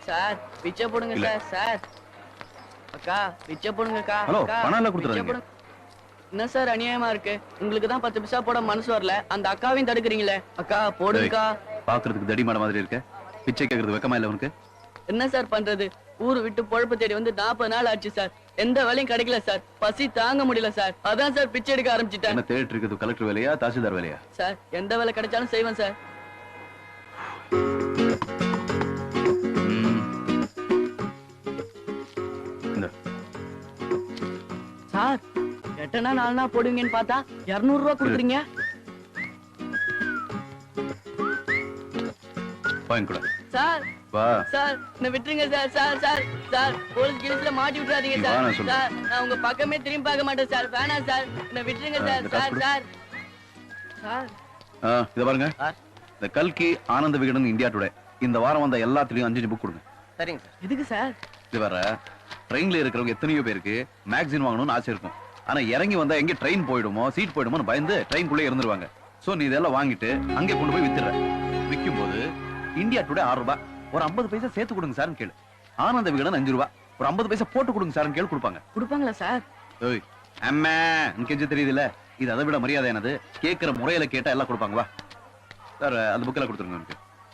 Sir பிச்சை போடுங்க sir. Sir அக்கா பிச்சை போடுங்கக்கா. ஹலோ, பணம் எல்லாம் கொடுத்துறாங்க. என்ன சார் அநியாயமா இருக்கு? உங்களுக்கு தான் 10 பைசா போட மனசு வரல, அந்த அக்காவையும் தடுக்கிறீங்களே. அக்கா போடுங்கக்கா. பாக்குறதுக்கு தடி மாட மாதிரி இருக்க. பிச்சை கேக்குறது வெக்கமா இல்ல உனக்கு? என்ன சார் பண்றது? ஊரு விட்டு பொழப்பு தேடி வந்து 40 நாள் ஆச்சு சார். எந்த வேலையும் கிடைக்கல சார். பசி தாங்க முடியல சார். அதான் சார் பிச்சை எடுக்க ஆரம்பிச்சிட்டேன். என்ன தேடிட்டு இருக்குது? கலெக்டர் வேலையா, தாசில்தார் வேலையா? சார் எந்த வேலை கிடைச்சாலும் செய்வேன் சார். சார் எட்டனா 4 நாள் போடுவீங்கன்னு பார்த்தா 200 ரூபாய் கொடுக்குறீங்க. சார் சார் என்ன விட்டுருங்க sir. Sir sir sir police கேஸ்ல மாட்டி விட்டுறாதீங்க சார். சார் நான் உங்க பக்கமே திரும்பி பார்க்க மாட்டேன் சார். வேணாம் சார், என்ன விட்டுருங்க சார். சார் சார் சார் இத பாருங்க, இந்த கல்கி ஆனந்த விகடன் இந்தியா டுடே இந்த வாரம் வந்த எல்லாத்துலயும் 5 புக் கொடுங்க. சரிங்க சார். எதுக்கு சார்? இது வேற, ட்ரெயின்ல இருக்கிறவங்க எத்தனையோ பேருக்கு மேக்சின் வாங்கணும்னு ஆசை இருக்கும். ஆனா இறங்கி வந்தா எங்க ட்ரெயின் போயிடுமோ, சீட் போயிடுமோன்னு பயந்து ட்ரெயின்குள்ளே இருந்துருவாங்க. சோ நீ இதெல்லாம் வாங்கிட்டு அங்கே கொண்டு போய் வித்துற. விற்கும் போது இந்தியா டுடே 6 ரூபாய், ஒரு 50 பைசா சேர்த்து கொடுங்க சார்னு கேளு. ஆனந்த விகடன் 5 ரூபாய், ஒரு 50 பைசா போட்டு கொடுங்க சார்னு கேளு. கொடுப்பாங்களா சார்? ஓய் அம்மா, எனக்கு தெரியுதுல்ல, இது அதை விட மரியாதை என்னது? கேட்கிற முறையில கேட்டா எல்லாம் கொடுப்பாங்க. வா சார், அந்த புக்கெல்லாம் கொடுத்துருங்க எனக்கு.